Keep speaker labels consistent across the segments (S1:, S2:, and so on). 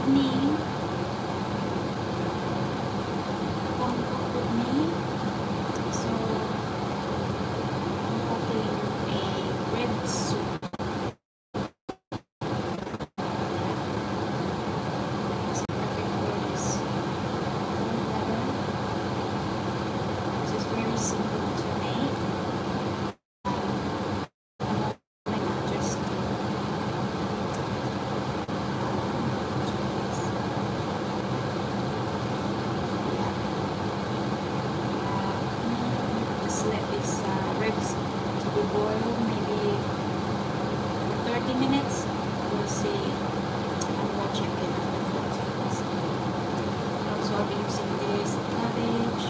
S1: evening, come cook with me. So I'm cooking a red soup. It's perfect for this cold weather. This is very simple to make. Let these ribs to be boiled maybe for 30 minutes. We'll see. I'll check it after 40 minutes. Also, I'll be using this cabbage.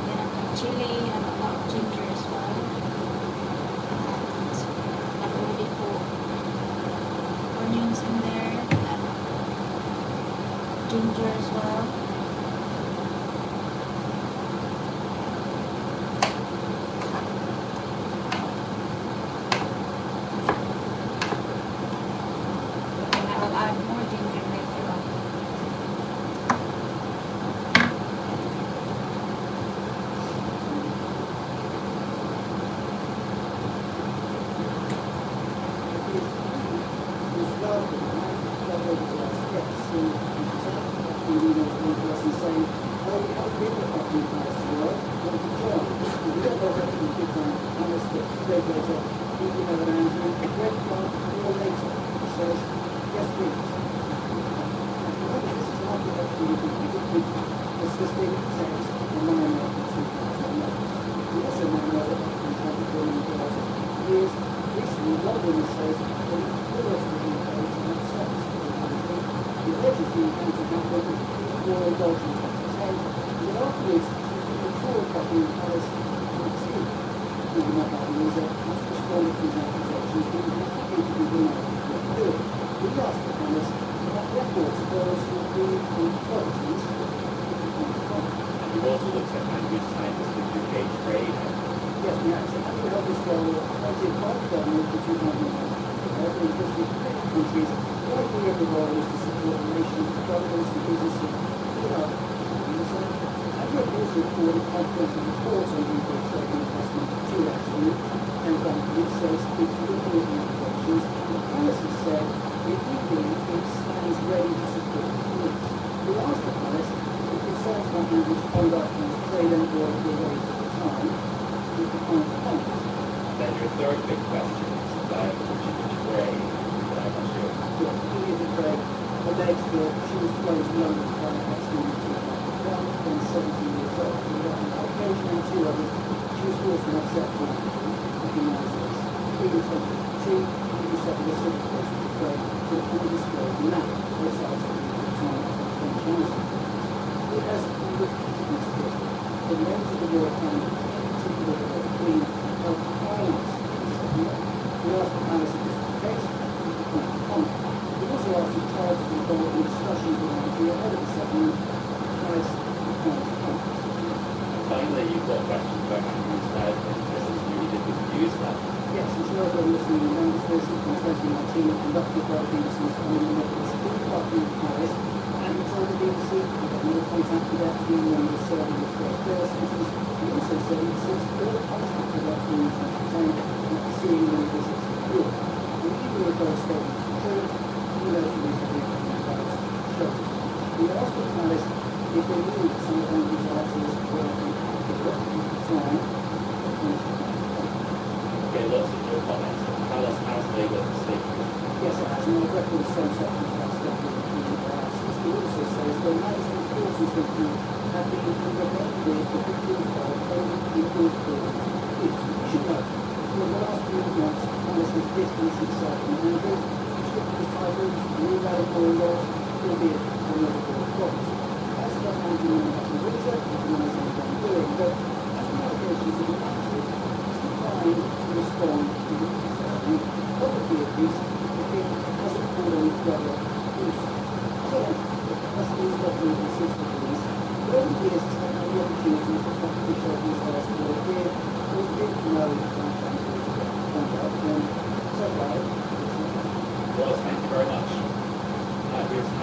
S1: Then I've got chili and a lot of ginger as well. And I've already put onions in there and ginger as well.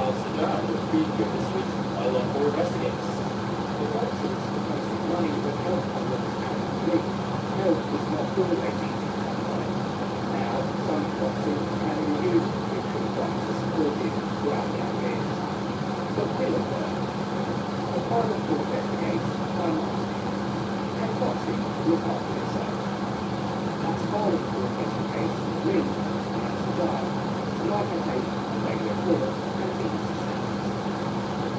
S2: Charles Sadar, the Prefect of the Street, while on board investigates.
S3: The Brexit is the most of money that help on the country. Help is not always easy to come by. Now, some boxers can use fiction boxes supported throughout the years. But real work. The pilot who investigates one can boxing look after itself. That's pilot who investigates Ring and Sadar. Like I say, regular call and things.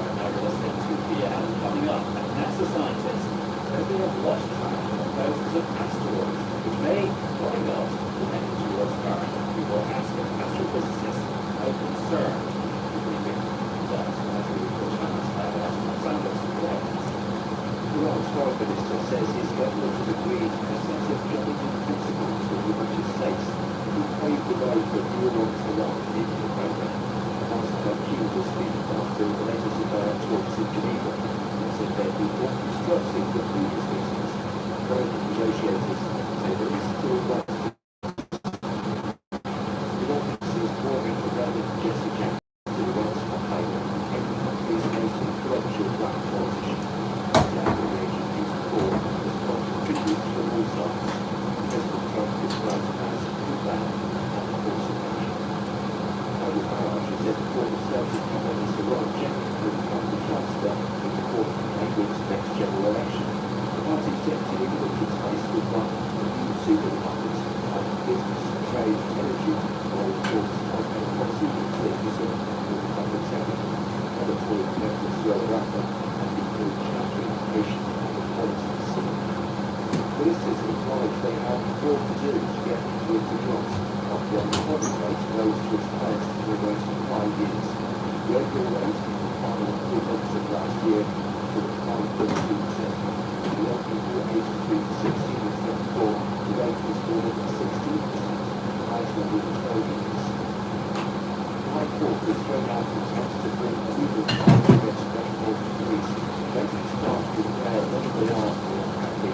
S2: Now we're listening to PM coming up. NASA scientists says they have lost track of thousands of asteroids, which may, or may not, be heading towards Earth. We will ask an astrophysicist how concerned the briefing was as we report China's Sanders today.
S3: The Iran's foreign minister says his government has agreed to a set of governing principles for the United States to pave the way for nuanced Iran nuclear program. Ambassador Q was speaking after the latest talks in Geneva and said they'd be more constructive than previous meetings. American negotiators say there is still one democracies warning the Roman Jesse Jackson to Iran's campaign and the country's most influential black politician. The outrage in support has prompted tributes from all sides. President Trump described it as coup-back and force of action. Nigel Farage said the former Conservative companies Iran generally could become the chancellor in the court of Cambridge's next general election. The party's deputy leader is faced with one of the new supermarkets on business, trade, energy, oil talks on a policy inclusion with the public sector. Other point members further after and include challenging application of the policy scene. Ministers acknowledge they have more to do to get into jobs after the unemployment rate rose to its highest in almost 5 years. The overall rate in the final 3 months of last year was 5.2%. The young people aged between 16 and 34, the rate was more than 16%, the highest level in 12 years. The High Court has thrown out attempts to bring legal charges against Metropolitan Police, making staff declare whether they are or can be.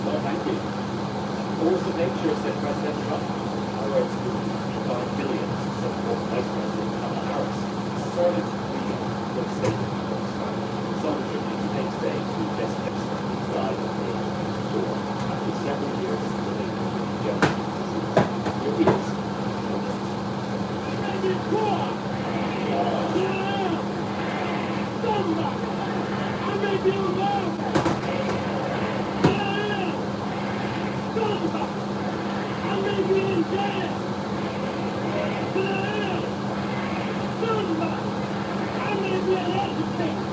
S2: Well, thank you. Force of nature, said President Trump. However, it's $5 billion to support Vice President Kamala Harris. Started to the statement of Foxconn. Some tribute takes day to best expert who died at the age of 24 after several years of living with degenerative disease. Here he is.
S4: I may be alone. I may be in jail. I may be an educator.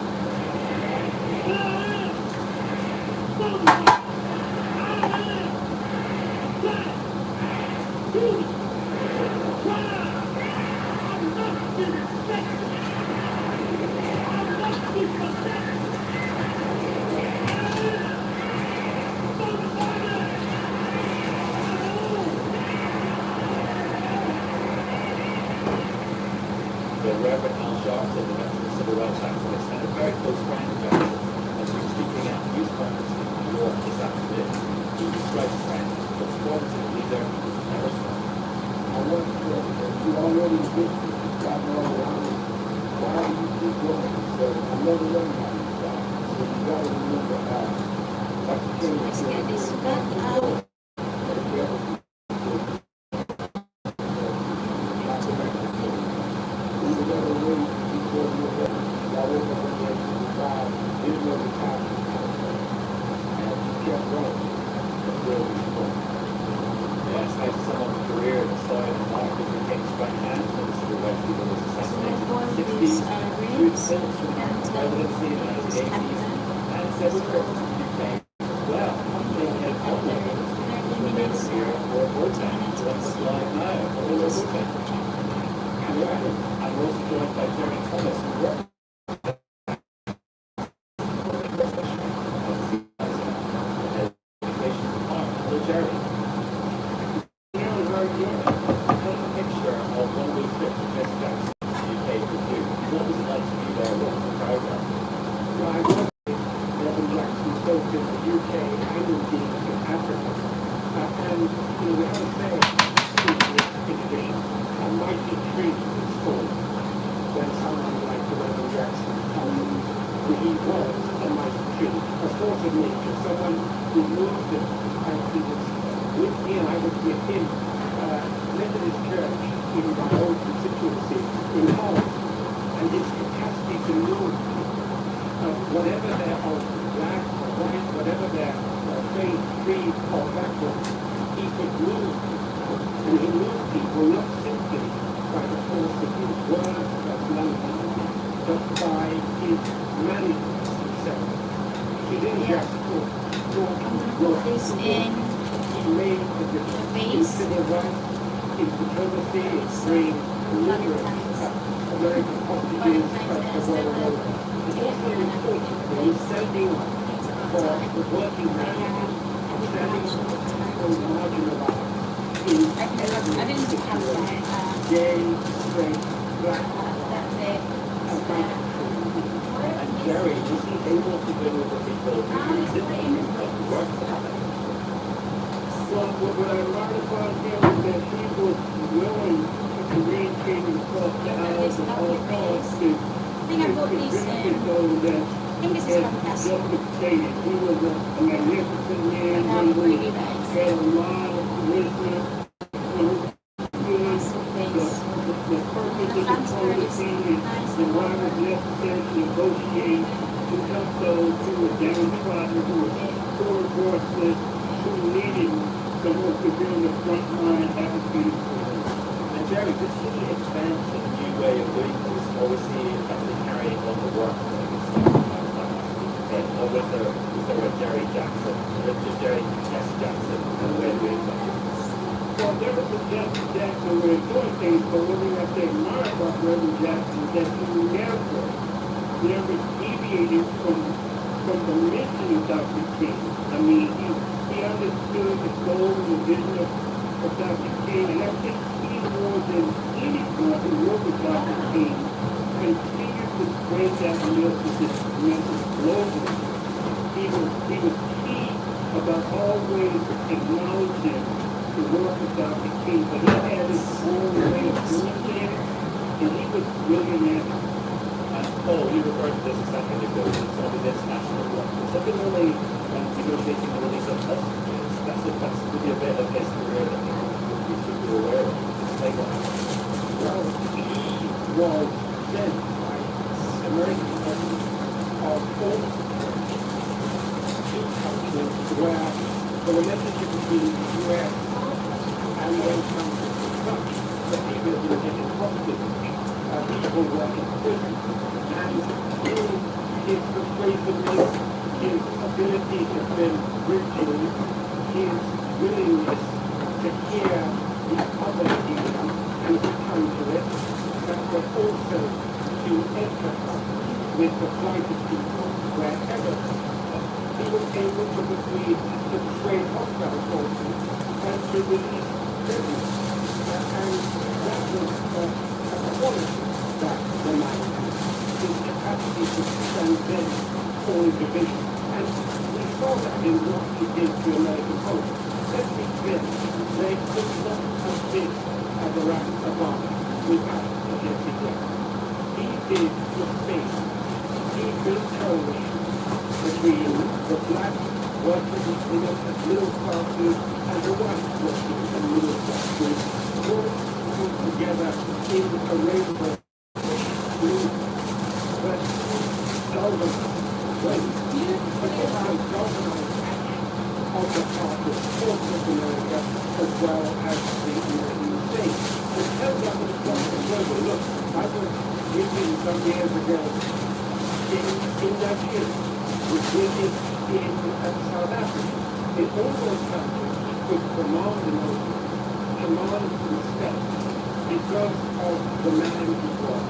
S2: The Reverend Al Sharpton, the veteran civil rights activist and a very close friend of Jackson, has been speaking at a news conference in New York this afternoon. He described his friend as formative leader who never stopped.
S3: I want to already get got all around. Why do you keep going? So I never learned how to stop. So you gotta remember how. Like the king
S1: Let's get this back out.
S2: Yes, I had someone with a career in the soil and life as a king's right hand when the civil rights leader was assassinated in the 60s, through the sentence from the presidency in the 1980s, and several trips to the UK as well. They had all the evidence when they were here for a war time, so that's live now, for the war time. And we're also joined by Jerry Thomas, who worked there was the program.
S3: Well, I was Reverend Jackson spoke in the UK and indeed in Africa. And, you know, we have a saying in tradition, a mighty tree is formed when someone like the Reverend Jackson comes. He was a mighty tree, a force of nature, someone who moved it, and he was with me and I was with him. Methodist Church in my own constituency in Holland, and his capacity to move whatever their black or white, whatever their faith, creed or background, he could move people. And he moved people not simply by the force of his words or personality, but by his management himself. He didn't just talk,
S1: Put this in
S3: he made a difference in
S1: base.
S3: civil rights, in diplomacy, in freeing illiterate American hostages of the world over. It's also important that he's standing up for the working man, standing up for the marginalized in
S1: I didn't have that.
S3: gay, straight, black,
S1: That's it.
S3: and white.
S2: And Jerry, was he able to do with the people who didn't work for him?
S3: Well, what I learned about him is that he was willing to communicate himself to others at all costs to
S1: think I bought these in. I think this is from Tesco.
S3: He was a magnificent man.
S1: Not
S3: He
S1: really nice.
S3: had a lot of wisdom.
S1: Massive base.
S3: The purpose of diplomacy is the one is necessary to negotiate to help those who were downtrodden, who were poor, voiceless, who needed someone to be on the front line advocating for them.
S2: And Jerry, did he expand to a new way of doing this, or was he actually carrying on the work that he was starting? Or was there a Jerry Jackson, or a Jerry S. Jackson, and a way of doing things?
S3: Well, there was a Jackson way of doing things, but one thing I say admire about Reverend Jackson is that he never deviated from the mission of Dr. King. I mean, he understood the goal and the vision of Dr. King, and I think he more than anyone who worked with Dr. King continued to spread that message globally. He was key about always acknowledging the work of Dr. King, but he had his own way of doing things, and he was brilliant at it.
S2: Oh, you referred to this a second ago, it's all the international work. Similarly, negotiating the release of hostages, that's really a bit of history that we should be aware of. Explain what happened.
S3: Well, he was sent by American president of all two countries where the relationship between the U.S. and those countries was such that people were getting hostages, people were in prison, and his persuasiveness, his ability to build bridges, his willingness to hear the other view and to come to it, but also to empathize with the plight of people wherever he was able to persuade hostile forces and to release prisoners. And that was a quality that the man had, his capacity to transcend all division. And we saw that in what he did to American Post. Let's be clear, they could not have this as Barack Obama without a Jesse Jackson. He did the thing. He built coalition between the black working middle classes and the white working and middle classes, all put together in a rainbow blue, but galvanized way. But also galvanized action of the part of corporate America as well as the United States. It tells us that it's not the global. Look, I was reading some years ago in Nigeria, which is in South Africa. In all those countries, he could command emotion, command respect, because of the man he was,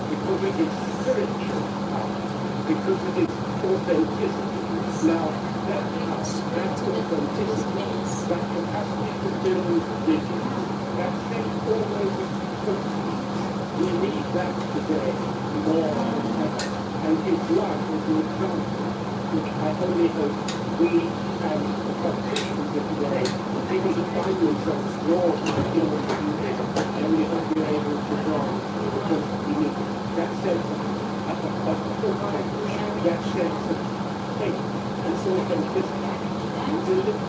S3: because of his spiritual power, because of his authenticity. Now, that power, that authenticity, that capacity to build visions, that faith always complete. We need that today more than ever. his life as an example, which I only hope we and the politicians of today will be able to find themselves drawn to the human being, and we hope we're able to draw, because we need that sense of pride, that sense of faith, and so authenticity to live,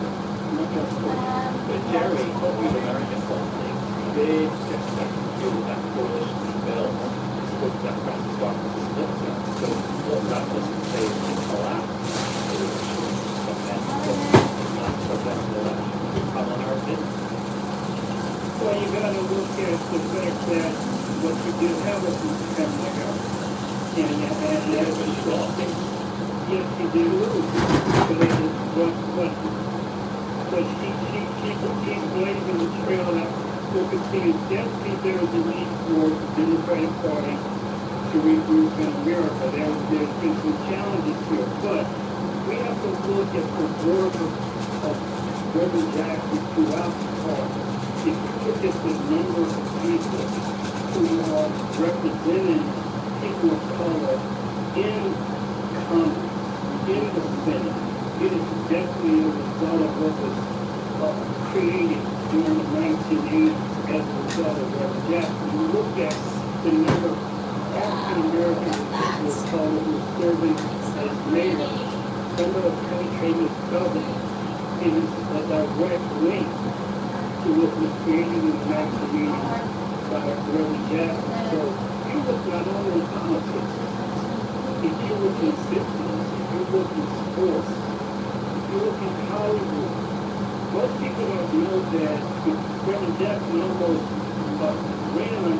S3: not just for.
S2: But Jerry, what we American politics, they just have to do with that coalition we built. It's good that press is starting to split them. So what that doesn't say is to collapse the election, but then not prevent the election. We come on our sins.
S4: Well, you gotta look at the fact that what you did have was in September. And
S2: Everybody's wrong.
S4: yes, you did lose. But it is but she's blazing the trail that will continue. Definitely there is a need for the Democratic Party to regroup in America. There's been some challenges here, but we have to look at the work of Reverend Jackson throughout the party. If you look at the number of people who are representing people of color in Congress, in the Senate, it is definitely a result of what was created during the 1980s as a result of Reverend Jackson. You look at the number of African American people of color who are serving as mayor, some of the penetrating government. It is a direct link to what was created in the 1980s by Reverend Jackson. So you look not only in politics, if you look in business, if you look in sports, if you look in Hollywood, most people don't know that Reverend Jackson almost ran,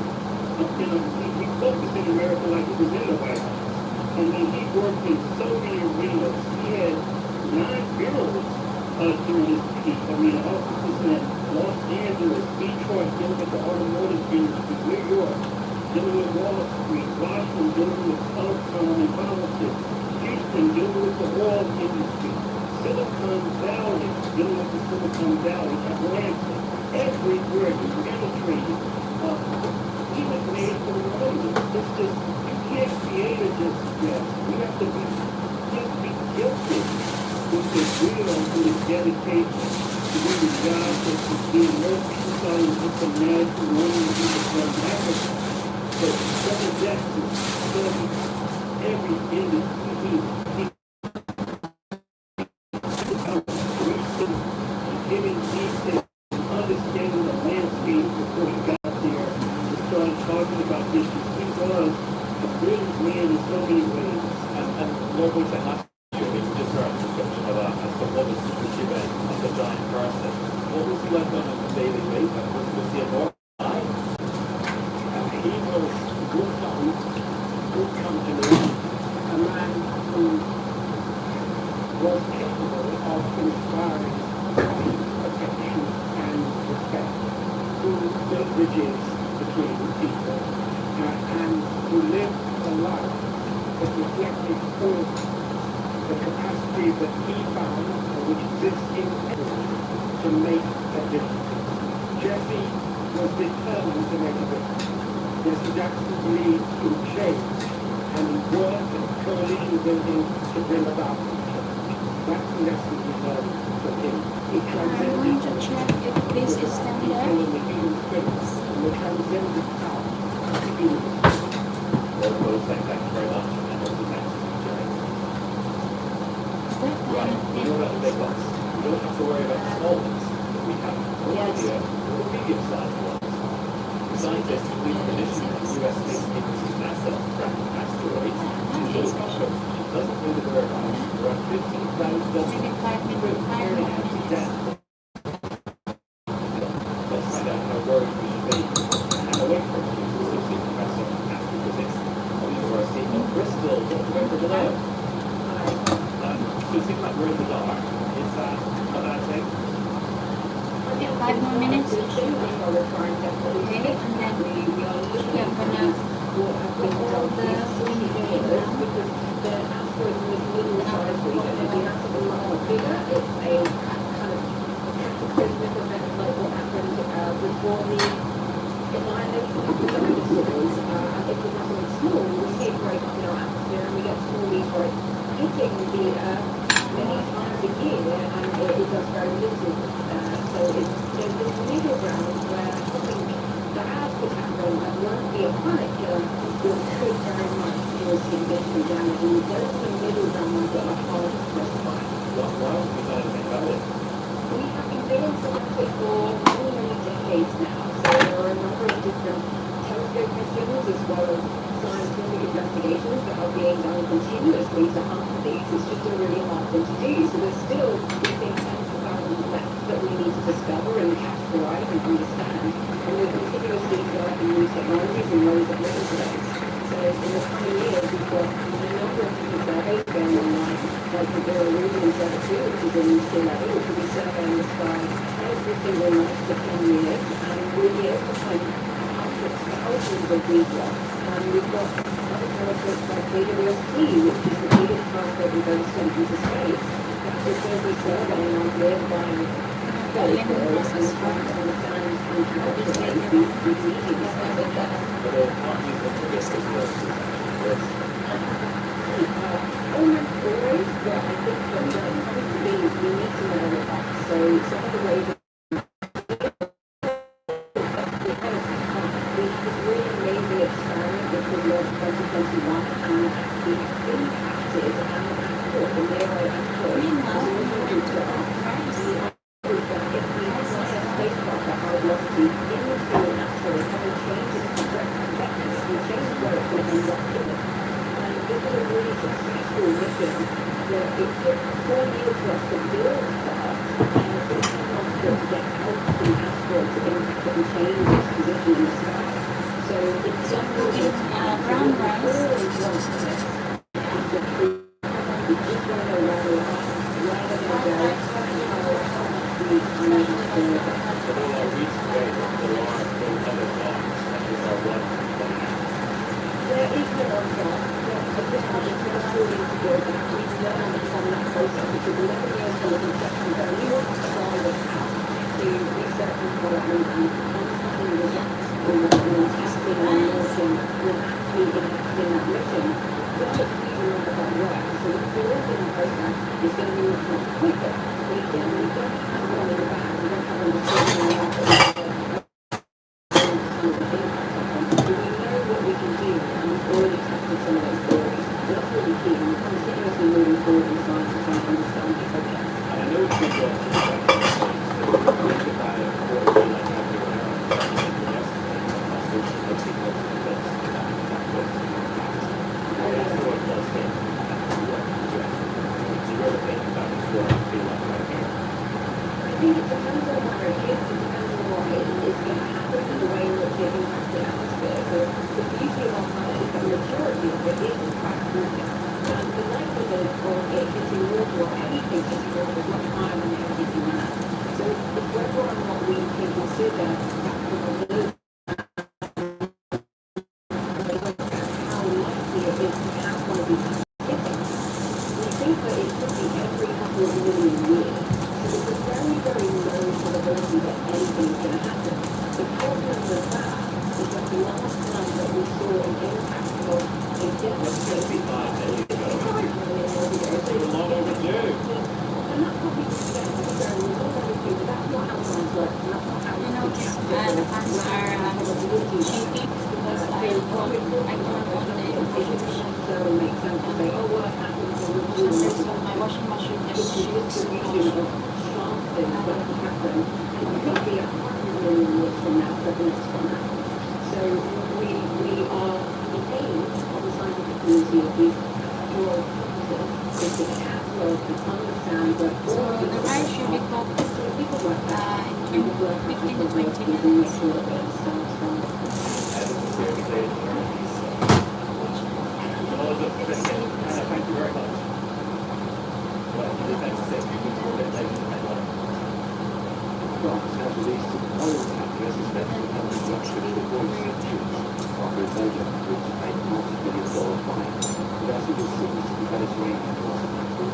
S4: he focused in America like he was in the White House. And then he worked in so many arenas. He had 9 bureaus during his peak. I mean, offices in Los Angeles, Detroit, dealing with the automotive industry, New York, dealing with Wall Street, Washington, dealing with telecom and politics, Houston, dealing with the oil industry, Silicon Valley, dealing with the Silicon Valley, Atlanta, everywhere he penetrated. He was made for the money. It's just, you can't create a just yes. You have to be gifted with the will and the dedication to do the job that is being most people thought he was just a man who wanted to be from Africa. But Reverend Jackson studied every industry. He giving detail and understanding the landscape before he got there and started talking about issues. He was a brilliant man in so many ways.
S2: And Lord, we said last year, we just heard a description of that as to what was given as a giant person. What was he like on a daily basis? Was he a normal guy?
S3: He was good fun, good company, a man who was capable of inspiring affection and respect, who built bridges between people, and who lived a life that reflected all the capacity that he found, or which exists in everyone, to make a difference. Jesse was determined to make a difference. Jesse Jackson believed in change and in work and coalition building to bring about change. That's the lesson we learned from him. He
S1: I'm
S3: transcended
S1: going to check if this is still
S3: the
S1: there.
S3: the human spirit and the transcendent power of the human spirit.
S2: Lord, we'll say thank you very much. And also thanks to Jerry.
S1: Is that
S2: Right, we know about the big ones. We don't have to worry about the small ones. We have no
S1: Yes.
S2: idea what the medium-sized ones. The scientists have been conditioned that U.S. space agency's NASA tracking asteroids. Those objects doesn't know the whereabouts. Around 15,000
S1: Maybe 5 minutes,
S2: with
S1: 5
S2: nearly
S1: more
S2: empty
S1: minutes.
S2: death. Let's find out how worried we should be. Hannah Wakefield, who's Associate Professor of Astrophysics at the University of Bristol. Dr. Wakefield, hello. So it seems like we're in the dark. Is that a bad thing?
S1: Okay, 5 more minutes. Okay, and then we are gonna put all the
S5: If we have something small, we see it break up in our atmosphere and we get be a chronic killer, or could very much cause significant damage. And those in the middle ground that are hard to specify.
S2: Why haven't we done anything about it?
S5: We have been doing some of it for many, many decades now. So there are a number of different telescope missions as well as scientific investigations that are being done continuously to answer these. It's just a really hard thing to do. So there's still, we think, tens of thousands left that we need to discover and categorize and understand. And we're continuously developing new technologies and ways of looking for those. So in the coming years, we've got a number of different surveys going online, like the GloryM-Food, which is a new survey, which will be surveying the sky every single night for 10 years, and we'll be able to find thousands of these rocks. And we've got other telescopes like GloryM-Food, which is the biggest telescope we've ever sent into space. It's going to be surveying on nearby telescopes and trying to understand and characterize these mediums.
S2: But aren't these the biggest influences? Yes.
S5: Almost always, but I think that when it comes to these, we need to know the facts. So some of the ways that we had this really amazing experiment which was launched in 2021 and actually impacted and caught the nearby asteroid.
S1: Meanwhile, we
S5: And
S1: went to
S5: the
S1: Paris.
S5: is that if we fly a spacecraft at high velocity into an asteroid, having changed its trajectory, we change where it will end up in. And this is a really successful mission that it took 4 years for us to build first, and it took 10 months for it to get out to the asteroid to impact it and change its position in the sky. So it's
S1: So
S5: something
S1: cooking brown rice.
S5: we just want to know where they are, where they're going to go, how we manage to do it.
S2: But all our weeds today, there are those other blocks, that is our blood.
S5: There is no answer. At this point, it's not really to go back. We don't understand that process because 11 years from the conception ago, we want to try this out to research and development and understanding the results and testing and launching will actually impact in that mission. But it's using all of that work. So the building process is going to be much quicker. But again, we don't have one in the back. We don't have understanding of that. What we can do, and we've already tested some of those theories. That's really key, and we're continuously moving forward in science to try and understand these objects.
S2: And I know it's been going to the think about it, what it would be like having an hour yesterday, our social media was the best. I also it does get what you really think about this world and feel like right here.
S5: I think it depends on where it is, it depends on what it is going to happen and the way in which it impacts the atmosphere. So the beauty of our planet is that the majority of it is in fact water. And the likelihood of it hitting water or anything hitting water is much higher than it hitting land. So it's whether or not we can consider that probability how likely it is to have one of these hitting. We think that it could be every couple of million years. So it's a very, very low probability that anything is going to happen. The problem with that is that the last time that we saw an impact of a devastating
S2: 55 million ago.
S5: it's 5 million years ago. So
S2: It's long overdue.
S5: and that's what people forget. People go, we love everything, but that's not how science works. And that's not how
S1: You know,
S5: we
S1: the
S5: capture
S1: hands are shaking because I don't want the information.
S5: so it makes sense to say, oh, what happens when we
S1: For
S5: do
S1: some
S5: this?
S1: reason, my washing machine
S5: The
S1: just shakes so
S5: distribution
S1: much.
S5: of sharp things that can happen could be 100 million years from now, but the next one happens. So we are the aim of the scientific community of these pastoral practices is to catalog and understand that
S1: So
S5: all of
S1: the
S5: these
S1: rice should be cooked
S5: people work out
S1: in
S5: and work
S1: 15 to 20
S5: and make
S1: minutes.
S5: sure that it starts from
S2: Anna, thank you very much. Well, you did that to say you can call it later than that.
S3: France has released some oil tankers as their construction to avoid sanctions after a major country to pay multi-million-dollar fine for their civil sins to the Venezuelan prosecutor.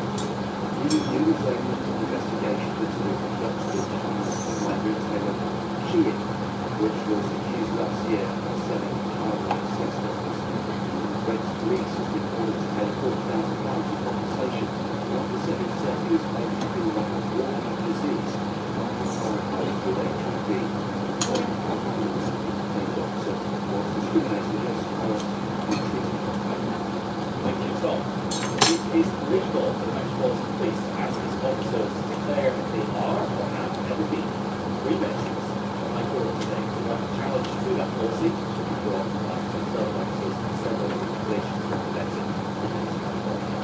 S3: Leading news claimed an investigation into the conducted in China's retailer Shein, which was accused last year of selling child-like sex workers. French police has been ordered to pay £40,000 in compensation after civil service claimed to be like a warning disease after horrified with HIV. The doctor was discriminated
S2: services declare if they are or have ever been rebates. I call it today to write a challenge to that policy to be brought by conservative officers and several organizations represented.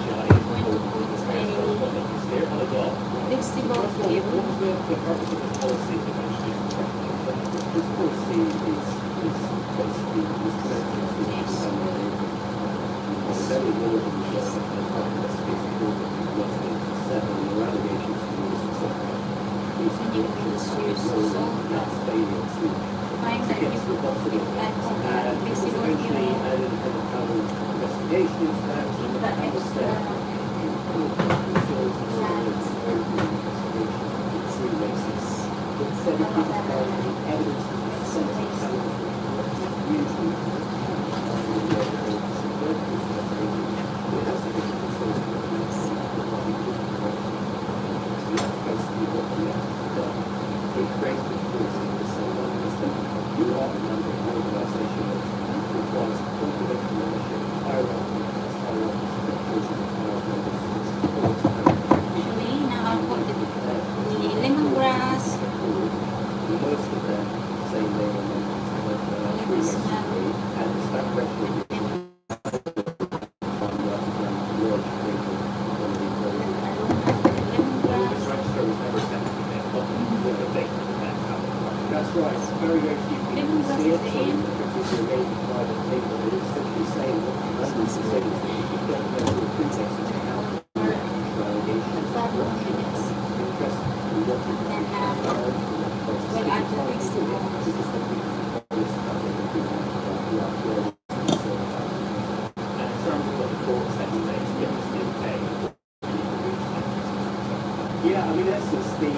S2: Giant correspondent is here on the dot.
S1: Flexible
S2: What
S1: cable.
S2: was the purpose of this policy that introduced the question?
S3: This policy is basically disconnected to very more than just the part of the space program was seven eradications rules, etc. These corrections are no mass failure to
S1: Find that
S3: get
S1: you
S3: to the bottom of
S1: that
S3: it.
S1: flexible
S3: Eventually,
S1: cable.
S3: an independent panel investigation into that, and the
S1: That
S3: panel
S1: extra
S3: said it said it was evidence that the Senate panel usually
S1: Actually, now I'll put the lemongrass.
S3: most of them say they were members of and the staff record
S2: This register was never sent to me, but the date that that happened.
S3: That's right, it's very, very few people see it, so it's a very private thing, but it is simply saying what the members are saying is that if you don't know the pretext as to how the allegation is interest in what the
S1: Well, I do flexible.
S2: And in terms of what the court said today, to get this in pay,
S3: Yeah, I mean, essence, the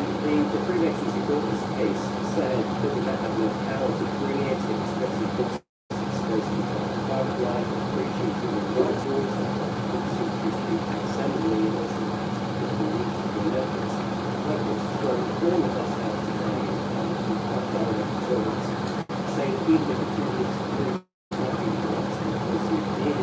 S3: pre-nexus report in this case said that we don't have enough power to create expensive books, expensive private life, breaching human rights laws, assembly, and also the methods. What was throwing all of us out today on direct terms, saying even if it's 2 weeks to do nothing for us, because we did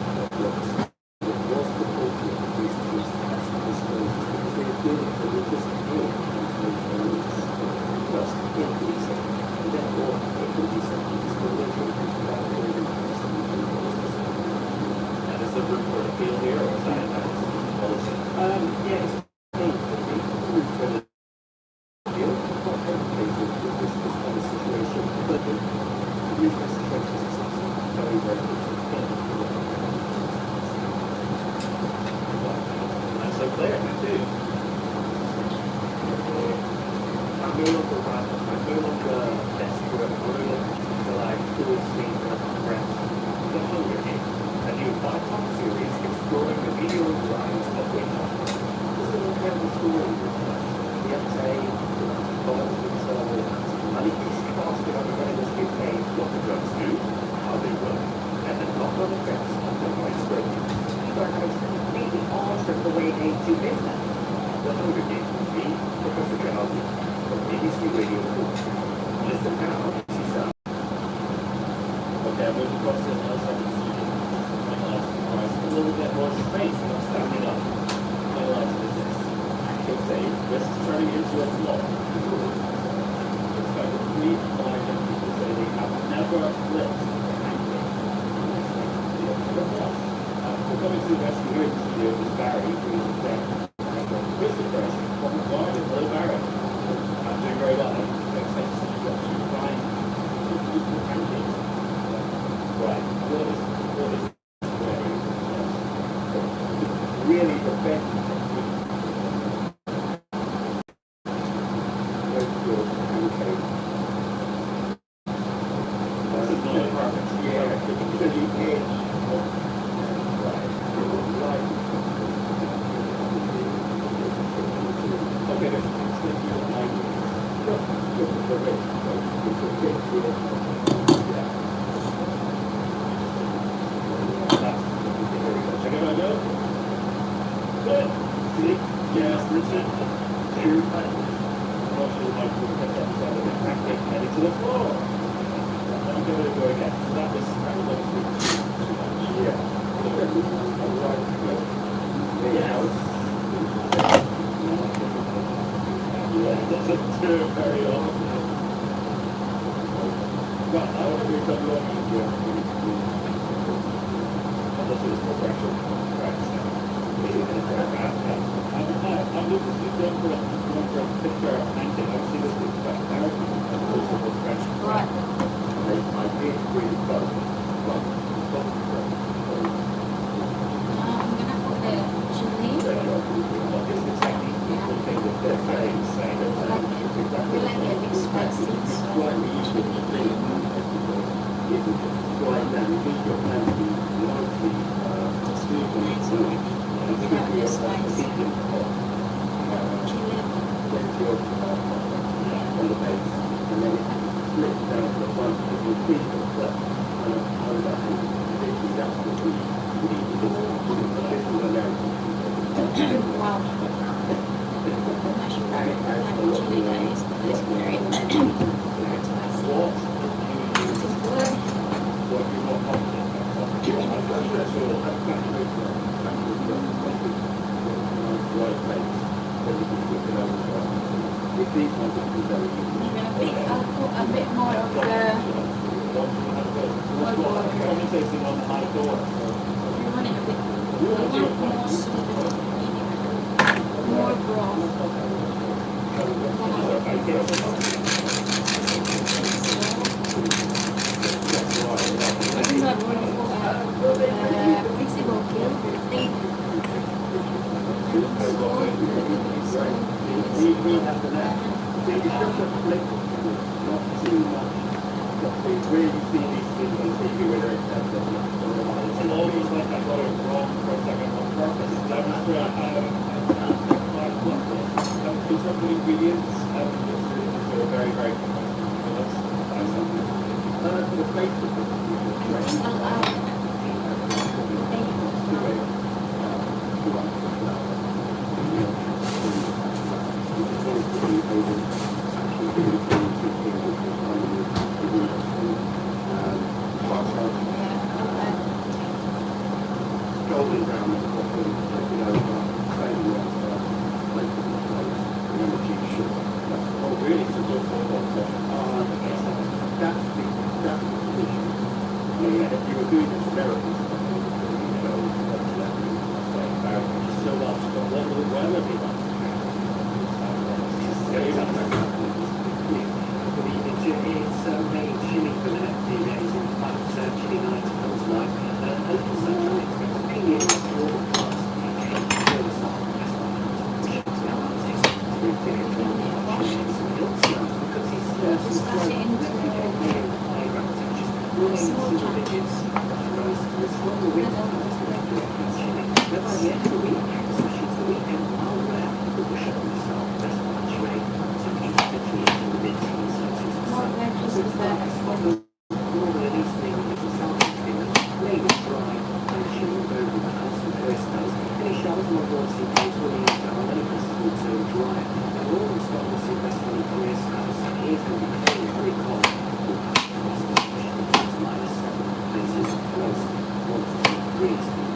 S3: it was proportionate to these issues as disclosures because they were doing it for the just paying plus increasing and therefore it would be something discriminatory without going into
S2: and is there room for an appeal here, or is that in that policy?
S3: yeah, it's paid for the proof for the deal, quite complicated with this kind of situation, but the redress situation is very, very difficult.
S2: That's so clear, too.
S3: I'm no longer random. I'm no longer desperate. I'm no longer feel like forcing rest.
S2: The Hunger Games, a new 5-part series exploring the meteor rise of winter.
S3: This is an incredible story. The FA, bonds themselves, and it is faster than the this UK.
S2: What the drugs do, how they work, and the knock-on effects of the widespread use.
S5: People are going to completely alter the way they do business.
S2: The Hunger Games with me, Professor Gehazi, from BBC Radio 4. Listen now, BBC Sound. Okay, I'm going to cross in else I can see you. My last price, a little bit more space and I'm standing up. My last business. Okay, this is turning into a vlog. It's got a 3 line of people say they have never lived a pancake. We're coming to the rescue here in the studio with Barry, who is there. Christopher, hello Barry. I'm doing very well. I'm excited to see you got to find beautiful pancakes. Right, what is
S3: Really, the best technique. Very good pancake.
S2: this is not perfect.
S3: Yeah, to the edge of right.
S2: Okay, there's things you don't like.
S3: Look at the red. It's a bit here. Yeah.
S2: That's check it out, go. Good. See? Yes, Richard. Two. I'm not sure if I can get that side of the pancake headed to the floor. I'm going to go again. So that was too much.
S3: Yeah. Right.
S2: Yes. doesn't do it very often. Well, I want to do some long unless it's more pressure. Right, so. I'm looking to go for a picture painting. I see this is quite American.
S1: Right.
S3: I did really both. But
S1: I'm gonna put the chili.
S2: What is the technique? People think that they're saying
S1: We like it a bit spicy, so
S3: slightly useful
S1: chili
S3: thing
S1: in.
S3: is to slide down the medium and the largely
S1: Just nice already. We have the spice. Chili.
S3: gets your on the base and then it slips down to the front of your feet or flat on that end. That's what we need to do. This is American.
S1: Wow. I'm not sure I like chili, guys. It's very, very spicy.
S2: what
S1: This is good.
S2: what you want confident
S1: I'll put a bit more of the
S2: commentating on the high door.
S1: we want it a bit more soup, more broth. This is a wonderful flexible kill.
S3: We have to now. It's just a flick, not too much. We really see these things on TV where they're
S2: It's almost like I got it wrong for a second on purpose. That was where I had in terms of ingredients, they're very, very delicious.
S3: for the face of it. Golden brown at the bottom, taken over, same as energy sugar.
S2: Oh, really? So good for water.
S3: That's the issue. If you were doing this American stuff, you know,
S2: So much, but what will the weather be like?
S4: It's made chili for the next few days. In fact, chili night comes tonight. Open sunshine, it's convenient for all the parts.
S1: Discuss it into small chunks. More veggies is better.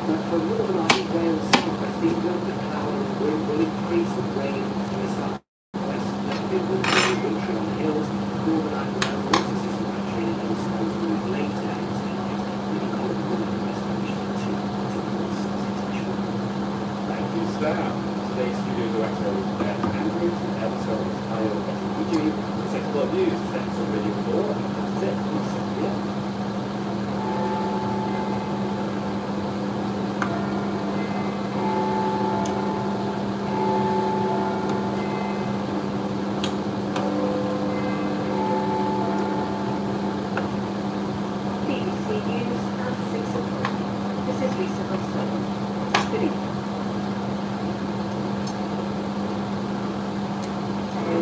S5: But for Northern Ireland, Wales, South West England, the power and wind will increase with rain to the southwest, left England will be wintry on the hills. Northern Ireland has also systematic rain and snows move later into the night, with a cold wind and west direction to north Sussex.
S2: Thank you, Sam. Today's studio director is Ben Andrews, and editor is Kyle Betty. It's Export News, thanks for video before, and that's it. We'll see you again.
S5: BBC News at 6 o'clock. This is Lisa Costello. Good evening.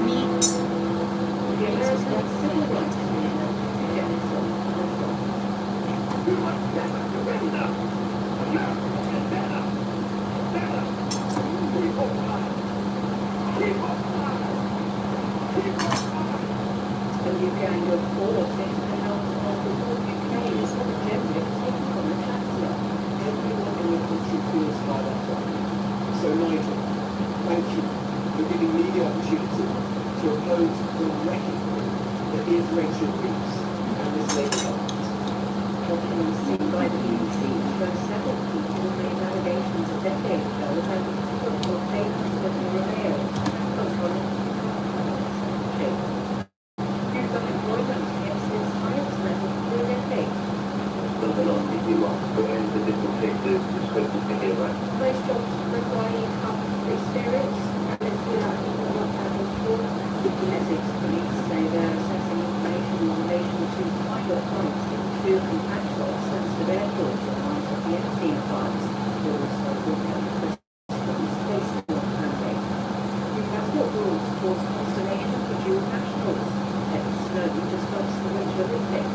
S1: Meat.
S5: The American Civil Rights Commission suggests we must never surrender. America is better. Better. We will fight. We will fight. We will fight. The UK and your force is to help of the whole UK is what the general taking from the Chancellor. Everyone in your country feels by that one.
S3: So Nigel, thank you for giving me the opportunity to is Rachel Reeves and this lady Bond.
S5: Documents seen by the BBC show several people made allegations a decade ago about the political papers that were revealed. Youth unemployment hits its highest level for a decade.
S3: But the last thing we want, but when the different papers are supposed to be here, right?
S5: Most jobs require income experience, and if you have people not having full ethics, police say they're assessing information in relation to pilot flights into contractual sensitive airports in light of the Epstein files. There are also looking at questions facing the mandate. New passport rules cause consternation for dual nationals. Edward Snowden discussed the Winter Olympics.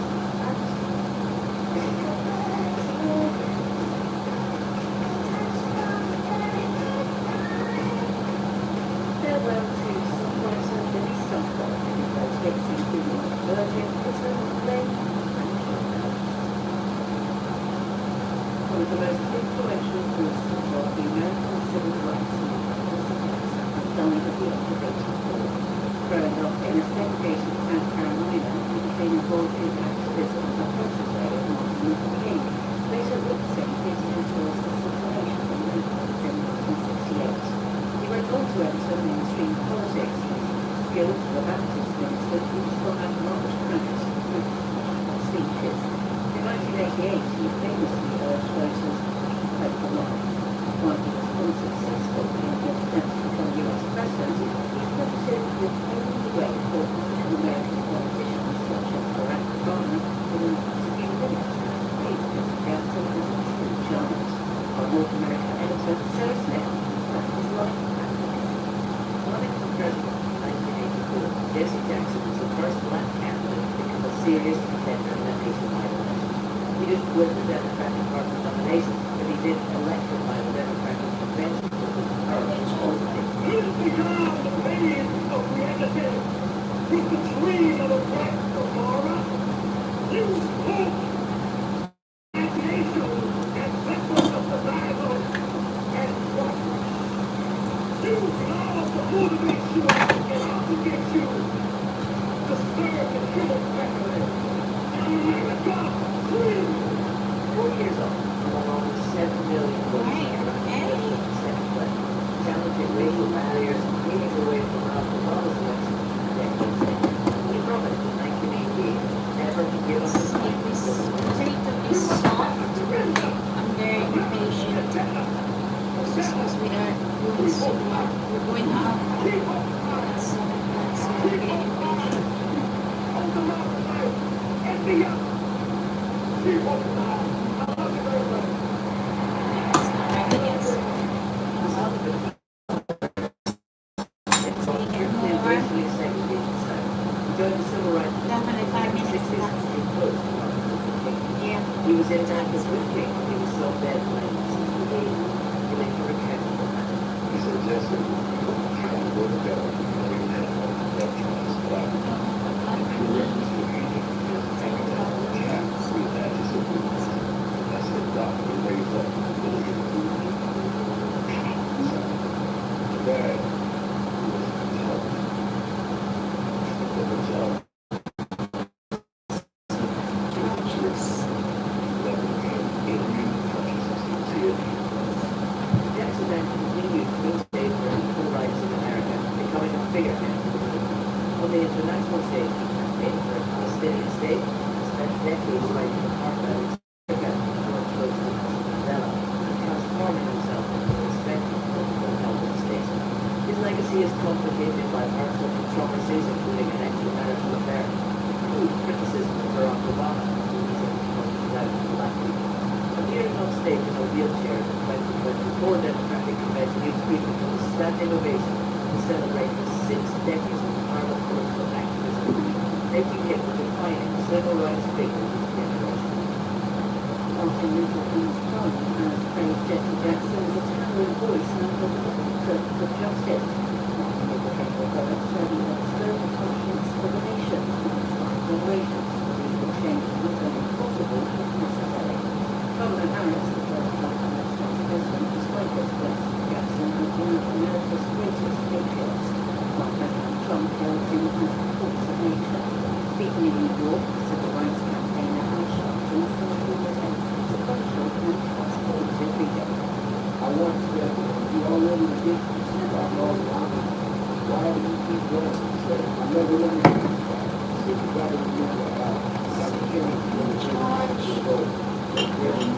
S5: Farewell to songwriter Billy Sutherland, who wrote hits including Virgin, Prison, Flame, and Showgirls. One of the most influential forces of the American civil rights movement died at the age of 84. Growing up in a segregated South Carolina, he became involved in activism as a protege of Martin Luther King, later witnessing his mentor's assassination in Memphis in 1968. He went on to enter mainstream politics. Skilled as a Baptist minister, he spoke at large crowds with speeches. In 1988, he famously urged voters to vote for life. While he was unsuccessful in his attempts to become US president, he credited with paving the way for African-American politicians such as Barack Obama to be winners and paid his counsel as a true giant. Our North American editor, Sarah Smith, found his life and legacy.
S6: Running for president in 1984, Jesse Jackson was the first black candidate to become a serious contender in a nationwide election. He didn't win the Democratic Party nomination, but he did elected by the Democratic Convention to the powerful already.
S4: He's become the man of reality with the dream of a black Obama. You hope, imagination, and symbols of survival and progress. You can all to motivate you and obligate you to serve the human family. America, dream.
S6: 4 years old, among almost 7 million voters in the Senate left, challenging racial barriers and leading the way from Barack Obama's election a decade later. He promised in 1988 never to give up his fight for civil rights.
S1: Pretty to be soft. I'm very impatient. Just because we are going so we're going out. So we're getting impatient.
S4: Open up and be up. Keep open up. I love you very much.
S1: It's not ready yet.
S6: It's the racially segregated South. He joined the civil rights movement
S1: Definitely 5 minutes.
S6: in the 60s and stayed close to Martin Luther King.
S1: Yeah.
S6: He was in Memphis with King when he was so dead playing since the day he later recanted the matter.
S3: He said, Jesse, I will go. We have that trust, but correct the meaning is can't see that as a movement. That's the doctor raised up the ability to do it. So, that was tough. It was tough.
S6: Jackson then continued to crusade for equal rights in America, becoming a figurehead for the movement. On the international stage, he campaigned for a Palestinian state and spent decades fighting apartheid in Africa, more close to Nelson Mandela, and transforming himself into a respected political elder statesman. His legacy is complicated by personal controversies, including an extramarital affair, include criticism of Barack Obama, who is out to black people. Appearing on stage in a wheelchair at the 2024 Democratic Convention, he was greeted with a standing ovation to celebrate his 6 decades of tireless political activism, making him the defining civil rights figure of his generation.
S5: Martin Luther King's son has praised Jesse Jackson as a towering voice and a advocate for justice. Martin Luther King referred said he had stirred the conscience of the nation and inspired generations to believe that change is not only possible but necessary. Kamala Harris, the first black American president, described this place Jackson as one of America's greatest patriots, while President Trump hailed him as the force of nature. Speaking
S3: Why do you keep going? So I'm never learning anything. So you gotta remember how that beginning when it's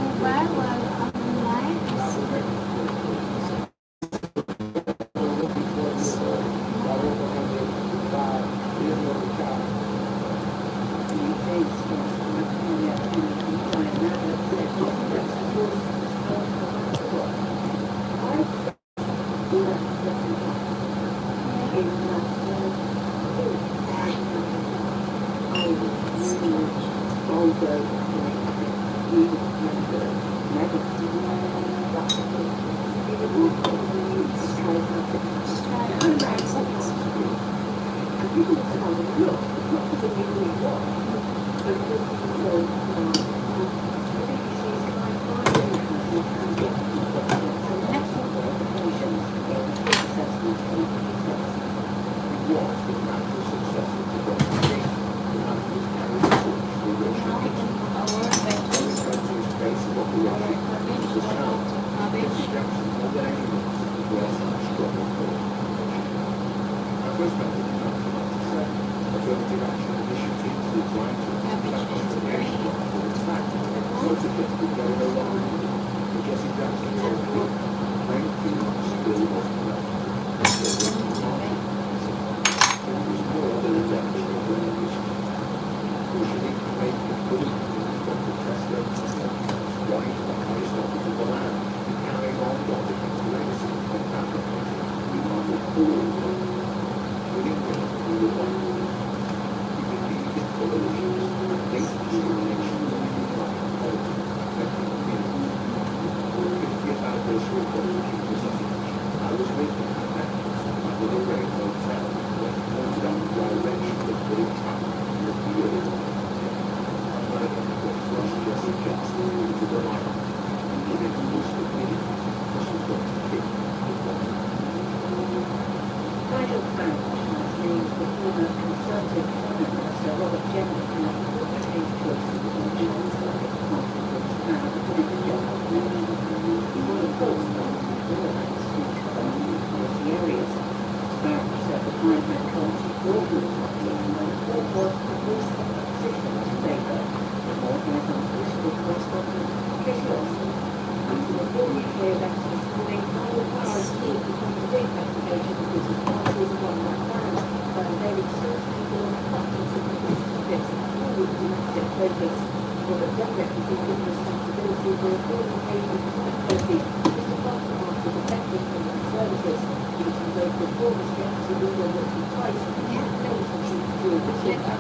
S1: Mobile while online.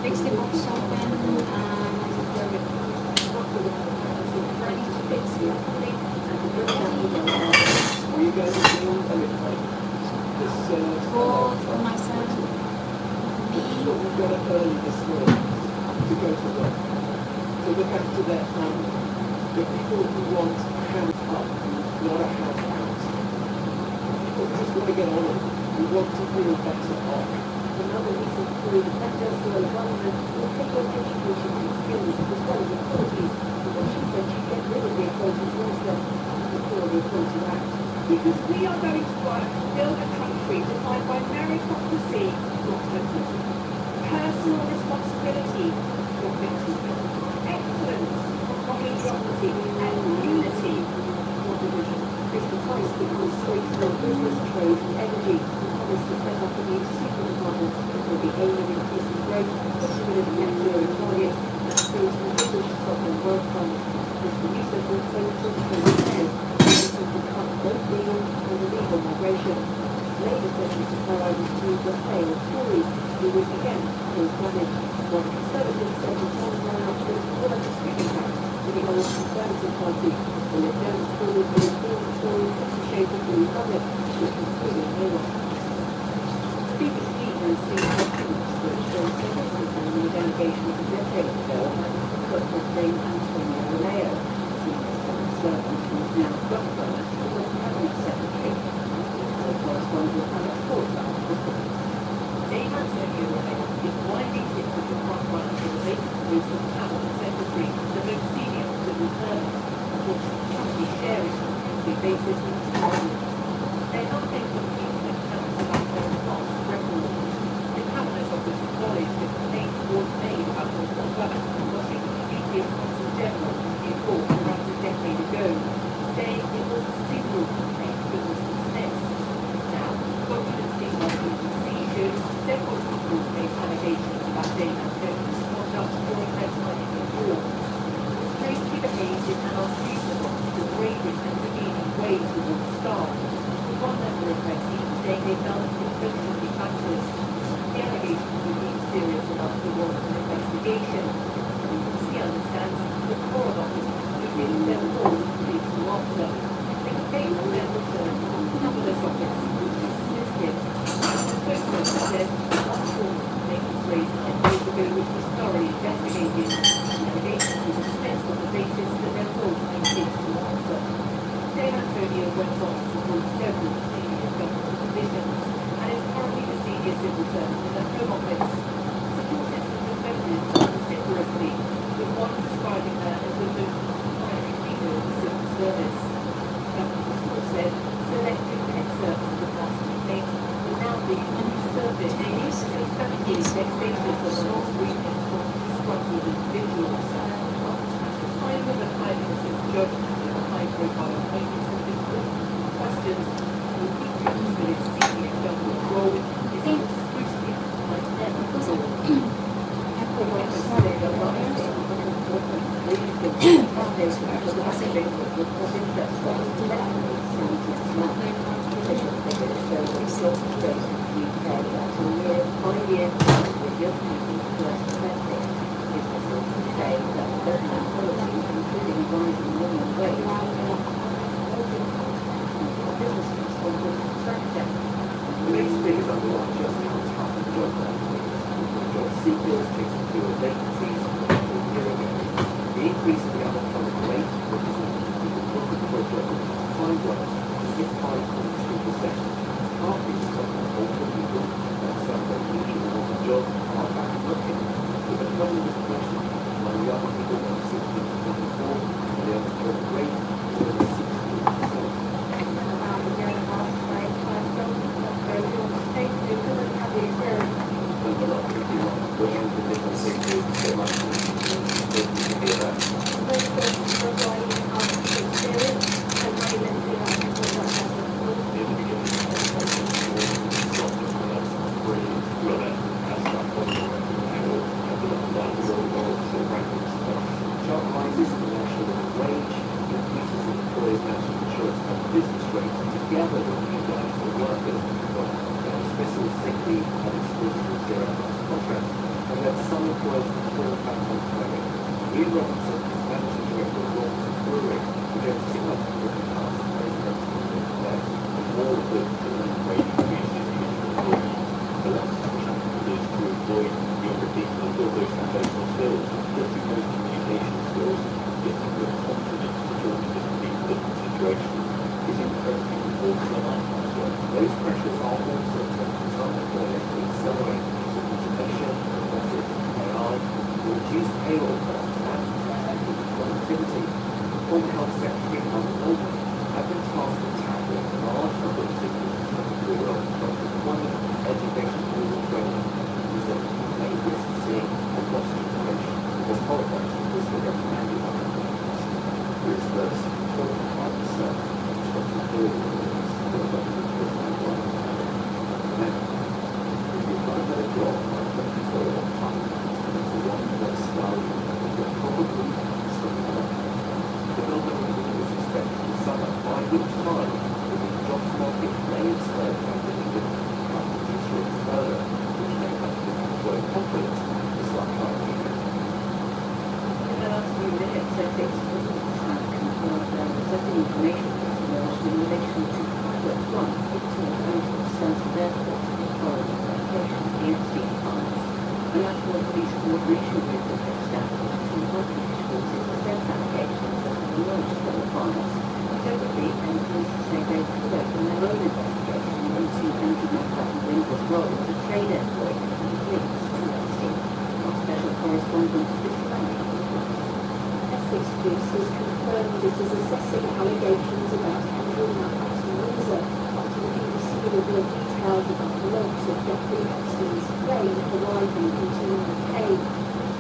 S1: Fix the box open. Food for myself, me.
S3: We got up early this morning to go to work, to look after their family. The people who want a house up, not a house out. People who just want to get on it, who want to feel better off.
S5: Another reason for the better soil government will take on education and skills as well as equalities. Because she said she'd get rid of the Equality Minister before the Equality Act.
S7: Because we are going to work to build a country defined by meritocracy, not meritocracy. Personal responsibility, not victimhood. Excellence, not mediocrity. And unity,
S5: Not division. Mr. Price equals straight for business, trade and energy. Promised to set up a new super department with the aim of increasing growth, pushing in net zero targets, and creating an English sovereign wealth fund. Mr. Yusuf also took the repairs to cut both legal and illegal migration. Labour said Mr. Farage was a failed Tory who was again managed. While Conservatives said the time ran out to put up a speaking tax to the old Conservative Party. The Lib Dems forward with a former Tory shape of the Republic, which was really no one. BBC has seen documents that show sentences and the allegations a decade ago and football name Antonio Leo, senior civil servant who is now governor as cabinet secretary. So corresponds with Alex Porter.
S7: Dave Antonio Leo is widely tipped as the front runner for the vacant post of cabinet secretary, the most senior civil servant, unfortunately currently sharing on a monthly basis with two others.
S6: They're not thinking people in terms of their past record. The Cabinet Office acknowledged that the claim was made about the Washington Media Council General report around a decade ago, saying it was a single complaint that was dismissed. Now, documents seen by the BBC showed several people made allegations about Dana Jones' conduct during their time in the war. The strangely behaved in an unreasonable, degrading and demeaning way towards staff. One member of their team saying they felt emotionally backwards. The allegations were deemed serious enough to warrant an investigation. The BBC understands the Foreign Office concluded their cause leads to answer. The complaint was then returned to the Cabinet Office, which dismissed it. The spokesperson said one form of complaint was raised 10 years ago, which was thoroughly investigated. The allegations were dismissed on the basis that their cause leads to answer. Dame Antonio went on to hold several senior government positions and is currently the senior civil servant in the Home Office. Supporters have defended her vociferously, with one describing her as the most inspiring leader of the civil service. Government School said selected excerpts of the past complaint will now be resurfaced to systematically vexatious and long-reading from disgruntled individuals. The time of the Prime Minister's judgment high-profile appointments have been put questions. The weakness that its senior government role is under scrutiny like never before.
S3: The next figures underline just how tough the job market is. Job seekers facing fewer vacancies than a year ago. The increase in the unemployment rate represents people looking for a job to find one is hit 5.2%. Partly because older people and some that really want a job are back looking. With a couple of question, while the other people are 16 to 24, and the unemployment rate is over 16%. Together with you guys, the workers, dismissal, sick leave, and exclusive zero-hours contracts, and that some employers can fall back on credit. Ian Robinson is managing director of Robinson Brewery, which owns 200 different cars and very representative today, and all of the minimum wage increases for employees. The last contract is to avoid younger people and build those foundational skills, building those communication skills, getting the confidence to talk to different people, different situations, is incredibly important in life as well. Those pressures are also affecting some employers to accelerate the use of automation, robotics, AI, to reduce payroll costs and improve productivity. Former Health Secretary Alan Oldham have been tasked with tackling a large number of systems to work from employment, education, and training, resulting in many risks seeing and lost information as horrified as the recommended by employers. With this, 45%
S7: Exclusives confirmed it is assessing allegations about Andrew Mack's Windsor after the
S5: will detail the logs of Jeffrey Epstein's plane arriving into the UK.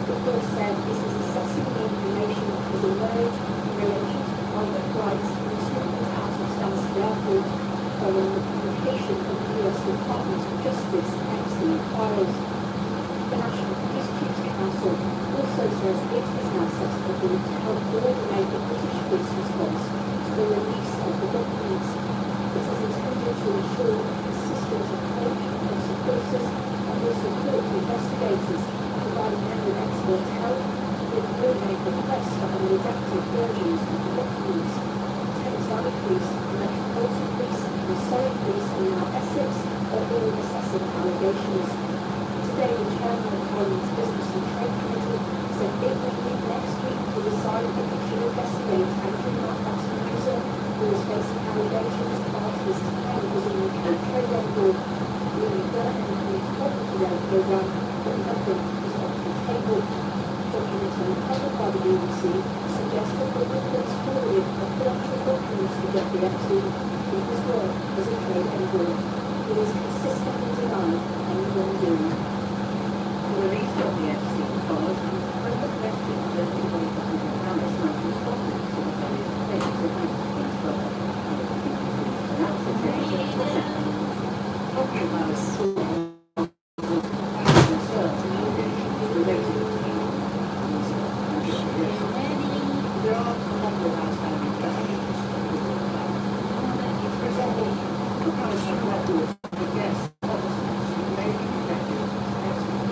S5: The court said this is assessing the information that has emerged in relation to private flights returned out of Stansted Airport following the publication of the US Department of Justice Epstein files. The National Institute Council also says it is now set up to help coordinate the British police response to the release of the documents. It is intended to ensure consistent approach and consequences and will support investigators, providing them with expert help with coordinate requests for unredacted versions of the documents. Thames Valley Police, Metropolitan Police, and Surrey Police and now Essex are all assessing allegations. Today, the chairman of Parliament's Business and Trade Committee said it will meet next week to decide if it should investigate Andrew Martin, who is facing allegations about his time as a UK trade envoy. William Burnham, who is public around the programme, but nothing is off the table. Documents uncovered by the BBC suggest that the reports forwarded official documents to Jeffrey Epstein in his work as a trade envoy. He is consistently denied any wrongdoing.
S6: The release of the Epstein files was the question that anybody who was in Paris might respond to the various claims that might have been further. Talking about a sort of concern and allegations related to there are a number of outstanding questions. For example, the Paris records the guest officers who may be connected to Epstein.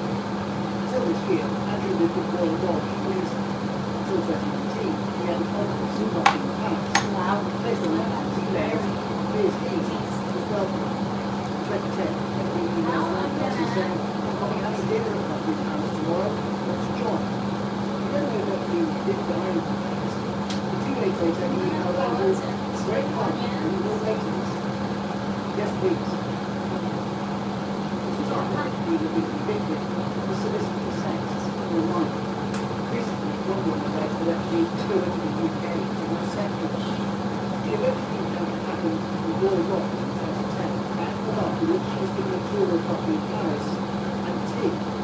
S6: Until this year, Andrew lived at Royal Lodge in Windsor. Until 2019, he had a conference in Buckingham Palace.
S1: Wow.
S6: Based on that, he left his keys to welcome. 2010, every email Epstein saying, "I'll be having dinner at Buckingham Palace tomorrow. Let's join." We don't know what he did behind the scenes. But 2 days later, he emailed Andrew, "Great fun, and we will make it." Yes, please. This was after he had been convicted of soliciting sex for a minor. Recently, one woman alleged that Epstein flew into the UK to have sex with her. The alleged encounter happened in Royal Lodge in 2010, and afterwards she was given a tour of Buckingham Palace, and T,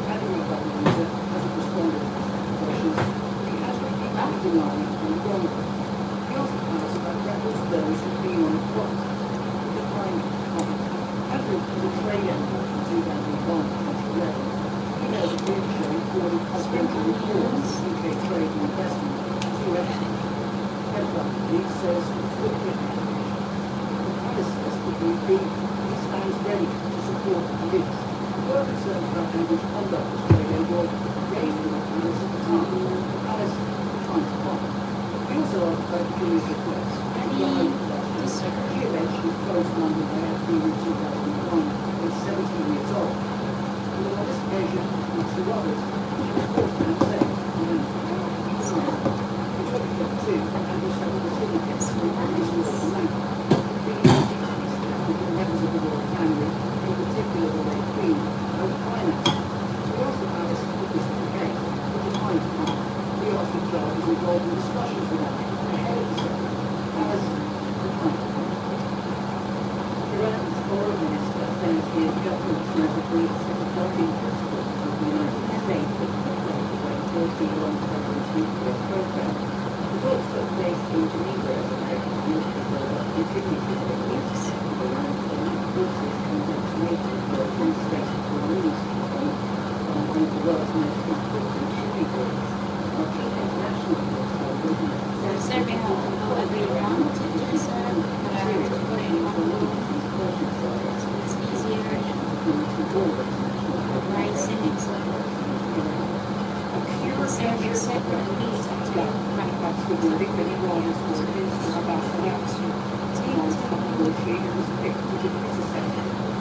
S6: Andrew Buckingham user, hasn't responded to his accusations. He has repeatedly denied any wrongdoing. He asked the Palace about records of those who've been on the plot. He declined to comment. Andrew was a trade envoy from 2001 to 2011. Emails appear to show he forwarded confidential reports of UK trade and investment to Epstein. Headline Police says it's good for him. The Palace says that the UK stands ready to support the police. Were concerns about Andrew's conduct as trade envoy raised with the Palace at the time. The Palace declined to comment. He also asked about Julie's request. She alleged she was closed London by Epstein in 2001 when 17 years old. And on this occasion, and 2 others, she was forced to have sex and then to come out. In 2022, Andrew settled the syndicates with British law and land. Being with the members of the royal family, in particular the late Queen, held finances. So we asked the Palace if this was the case, but declined to comment. We asked if Charles was involved in discussions with Andrew ahead of the settlement. Palace declined to comment. Iran's foreign minister says his government has agreed to the guiding principles of the United States that protect the 40 long-term nuclear program. The talks took place in Geneva as American military buildup continues in the weeks. Iran's elite forces convince NATO for a demonstration to release on one of the world's most important shipping ports. Our chief international minister
S1: So Serbia will agree on to this, but I have to put in one rule, so it's easier pricing, it's Serbia separately to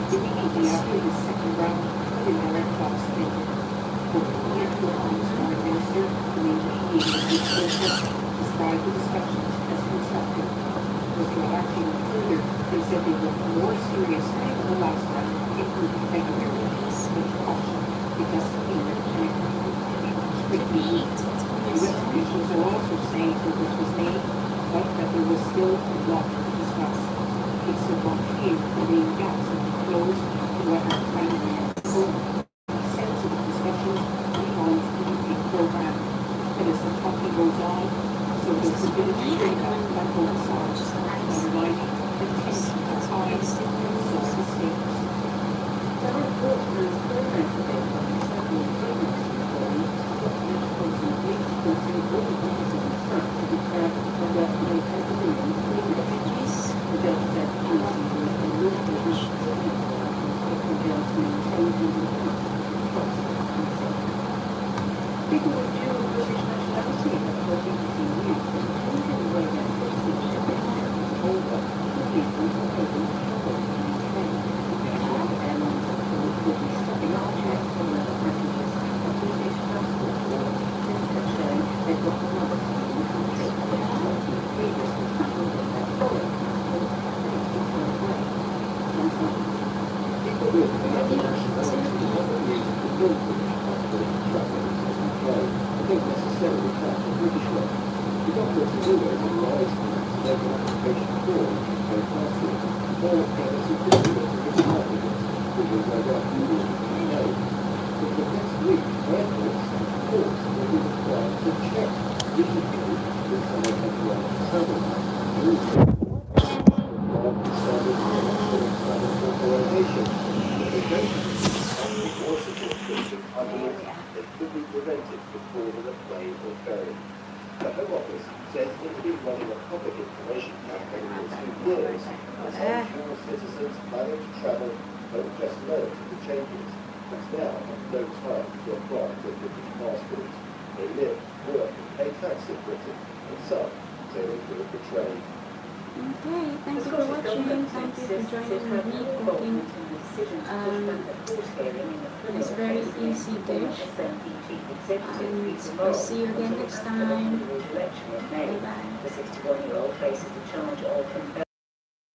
S7: Immediately after the second round of indirect talks ended, the Foreign Minister, the mediated process, described the discussions as constructive. Mr. Acting further, they said they were more serious than the last round, including regular release with caution, because England and strictly neat. U.S. officials are also saying progress was made, but that there was still a lot to discuss. It's also got here the main gaps in the closed warehouse primary school. Sensitive discussions beyond the UK program. And as the talking goes on, so the stability data by both sides are reminding the tension of time and solve mistakes.
S5: The report has progress available on several payments employees, which constantly supporting all officers and staff to declare whether they had been payments. The judge said policy was a lawful restriction for jail to maintain and enhance trust and safety. People with dual British nationality have told BBC News that changing the way their citizenship is checked over could lead them to open trouble in the UK. Airlines are told will be stepping up checks on whether passengers have a British passport or certificate showing they've got another card in the country. Previously travelled with their foreign passport, but it's been thrown away. Sometimes.
S3: People with another nationality often use the non-British passport to travel into the UK and don't necessarily have a British one. The government has always advised them to make an application for a UK passport or get a certificate of good applicants, which is no doubt needed in the UK. But from next week, airports and ports will be required to check digitally that someone has the right to travel. And also, standard international travel authorization. But they don't have or certification under it that could be prevented before the plane or ferry. The Home Office says it's been running a public information campaign for 2 years as how citizens planning to travel don't just learn of the changes. But now have no time to apply for a British passport. They live, work and pay tax in Britain, and some say they feel betrayed.
S1: Okay, thank you for watching. Thank you for joining me cooking. It's very easy dish. And we'll see you again next time. Bye bye.
S5: The 61-year-old faces a charge of